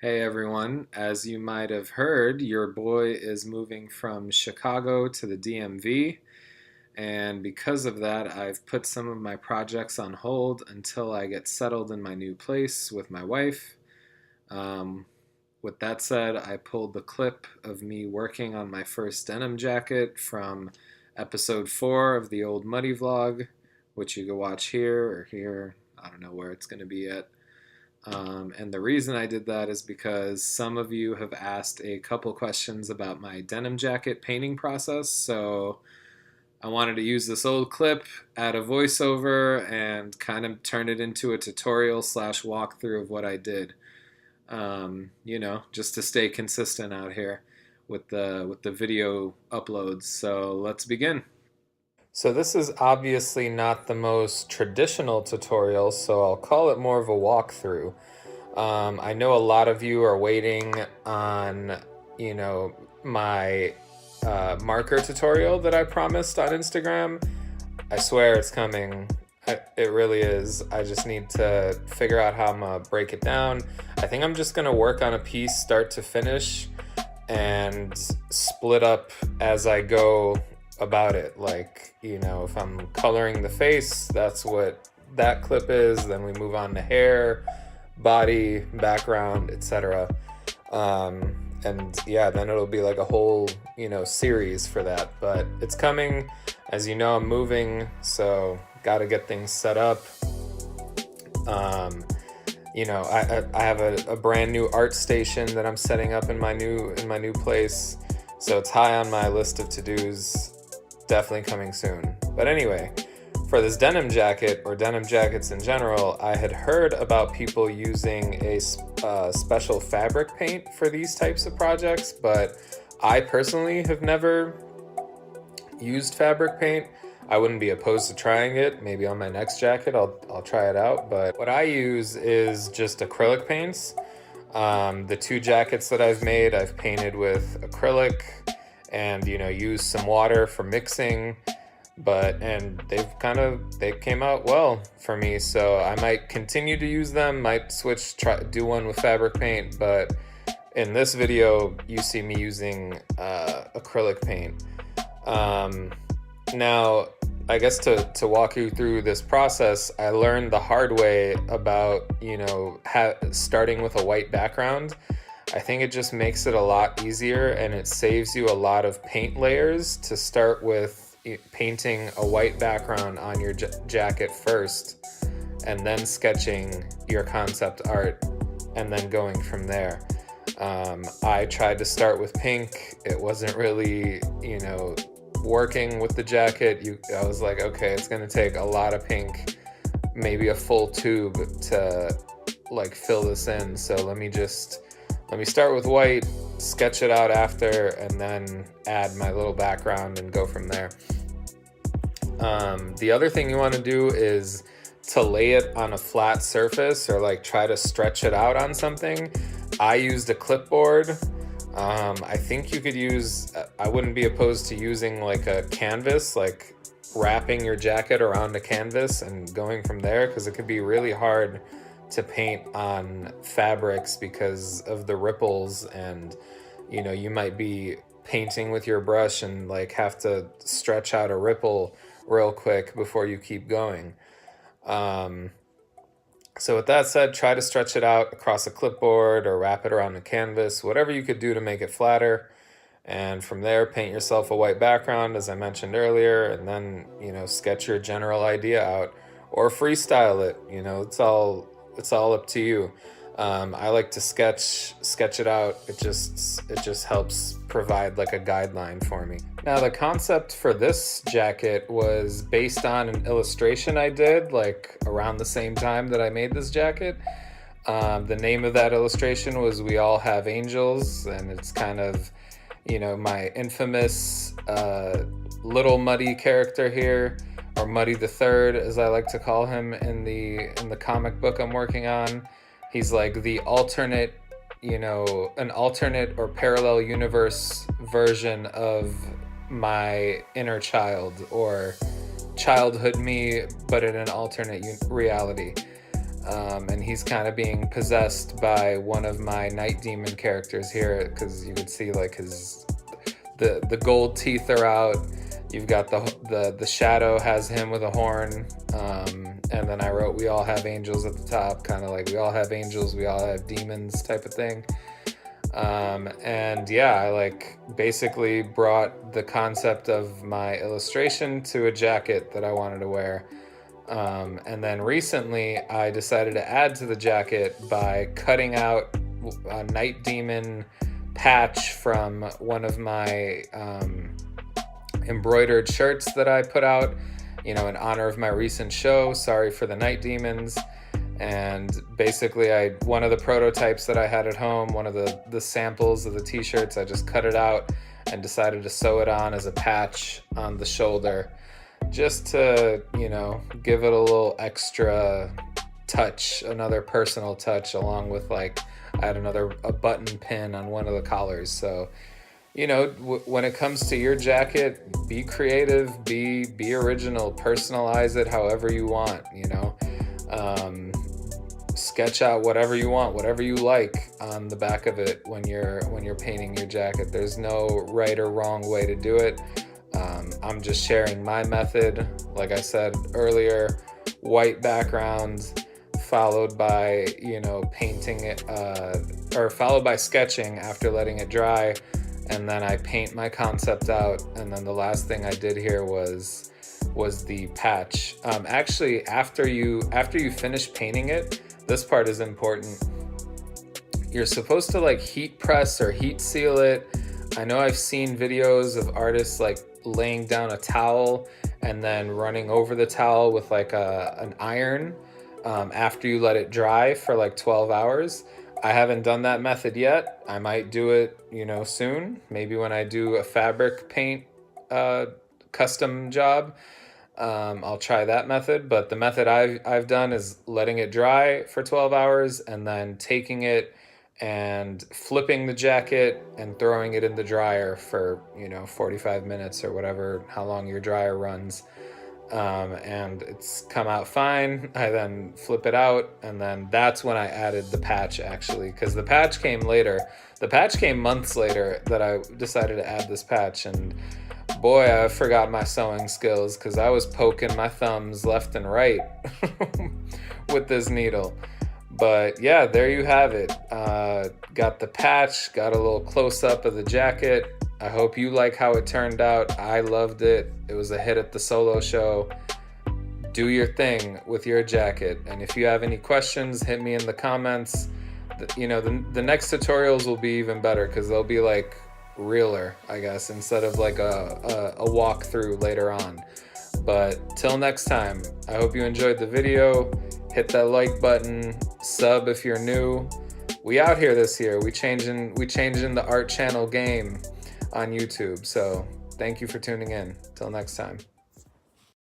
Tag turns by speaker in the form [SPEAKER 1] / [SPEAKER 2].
[SPEAKER 1] Hey everyone, as you might have heard, your boy is moving from Chicago to the DMV, and because of that, I've put some of my projects on hold until I get settled in my new place with my wife. Um, with that said, I pulled the clip of me working on my first denim jacket from episode 4 of the old Muddy vlog, which you can watch here or here. I don't know where it's going to be yet. And the reason I did that is because some of you have asked a couple questions about my denim jacket painting process. So I wanted to use this old clip, add a voiceover, and kind of turn it into a tutorial slash walkthrough of what I did. Just to stay consistent out here with the video uploads. So let's begin. So this is obviously not the most traditional tutorial, so I'll call it more of a walkthrough. I know a lot of you are waiting on, my marker tutorial that I promised on Instagram. I swear it's coming. It really is. I just need to figure out how I'm gonna break it down. I think I'm just gonna work on a piece start to finish and split up as I go about it. Like, if I'm coloring the face, that's what that clip is. Then we move on to hair, body, background, etc. And yeah, then it'll be like a whole, series for that. But it's coming. As you know, I'm moving, so got to get things set up. I have a brand new art station that I'm setting up in my new place. So it's high on my list of to-dos. Definitely coming soon. But anyway, for this denim jacket, or denim jackets in general, I had heard about people using a special fabric paint for these types of projects, but I personally have never used fabric paint. I wouldn't be opposed to trying it. Maybe on my next jacket I'll try it out, but what I use is just acrylic paints. The two jackets that I've made, I've painted with acrylic and use some water for mixing, and they came out well for me, so I might continue to use them, might do one with fabric paint, but in this video you see me using acrylic paint. Now I guess to walk you through this process, I learned the hard way about starting with a white background. I think it just makes it a lot easier, and it saves you a lot of paint layers to start with painting a white background on your jacket first, and then sketching your concept art, and then going from there. I tried to start with pink. It wasn't really, working with the jacket. I was like, okay, it's gonna take a lot of pink, maybe a full tube to fill this in. So let me start with white, sketch it out after, and then add my little background and go from there. The other thing you want to do is to lay it on a flat surface, or try to stretch it out on something. I used a clipboard. I think you could I wouldn't be opposed to using a canvas, wrapping your jacket around a canvas and going from there, because it could be really hard to paint on fabrics because of the ripples, and you might be painting with your brush and have to stretch out a ripple real quick before you keep going. So with that said, try to stretch it out across a clipboard or wrap it around a canvas, whatever you could do to make it flatter. And from there, paint yourself a white background, as I mentioned earlier, and then, sketch your general idea out, or freestyle it. It's all up to you. I like to sketch it out. It just helps provide a guideline for me. Now, the concept for this jacket was based on an illustration I did around the same time that I made this jacket. The name of that illustration was "We All Have Angels," and it's kind of my infamous little Muddy character here, or Muddy the Third, as I like to call him in the comic book I'm working on. He's the alternate, an alternate or parallel universe version of my inner child, or childhood me, but in an alternate reality. and he's kind of being possessed by one of my night demon characters here, because you can see like the gold teeth are out. You've got the shadow has him with a horn, and then I wrote we all have angels at the top, kind of like we all have angels, we all have demons type of thing. And yeah, I like basically brought the concept of my illustration to a jacket that I wanted to wear. And then recently I decided to add to the jacket by cutting out a night demon patch from one of my embroidered shirts that I put out, in honor of my recent show, Sorry for the Night Demons. And basically one of the prototypes that I had at home, one of the samples of the t-shirts, I just cut it out and decided to sew it on as a patch on the shoulder, just to, give it a little extra touch, another personal touch, along with like I had a button pin on one of the collars. So, when it comes to your jacket, be creative, be original, personalize it however you want, sketch out whatever you want, whatever you like on the back of it when you're painting your jacket. There's no right or wrong way to do it. I'm just sharing my method. Like I said earlier, white background followed by painting it, or followed by sketching after letting it dry, and then I paint my concept out, and then the last thing I did here was the patch. Actually, after you finish painting it, this part is important. You're supposed to like heat press or heat seal it. I know I've seen videos of artists like laying down a towel and then running over the towel with like an iron after you let it dry for like 12 hours. I haven't done that method yet. I might do it, soon. Maybe when I do a fabric paint custom job, I'll try that method. But the method I've done is letting it dry for 12 hours and then taking it and flipping the jacket and throwing it in the dryer for 45 minutes or whatever, how long your dryer runs, and it's come out fine. I then flip it out, and then that's when I added the patch, actually, because the patch came later. The patch came months later that I decided to add this patch, and boy, I forgot my sewing skills because I was poking my thumbs left and right with this needle. But yeah, there you have it. Got the patch, got a little close-up of the jacket. I hope you like how it turned out. I loved it. It was a hit at the solo show. Do your thing with your jacket. And if you have any questions, hit me in the comments. The next tutorials will be even better because they'll be like realer, I guess, instead of like a walkthrough later on. But till next time, I hope you enjoyed the video. Hit that like button, sub if you're new. We out here this year. We changing the art channel game on YouTube. So thank you for tuning in. Till next time.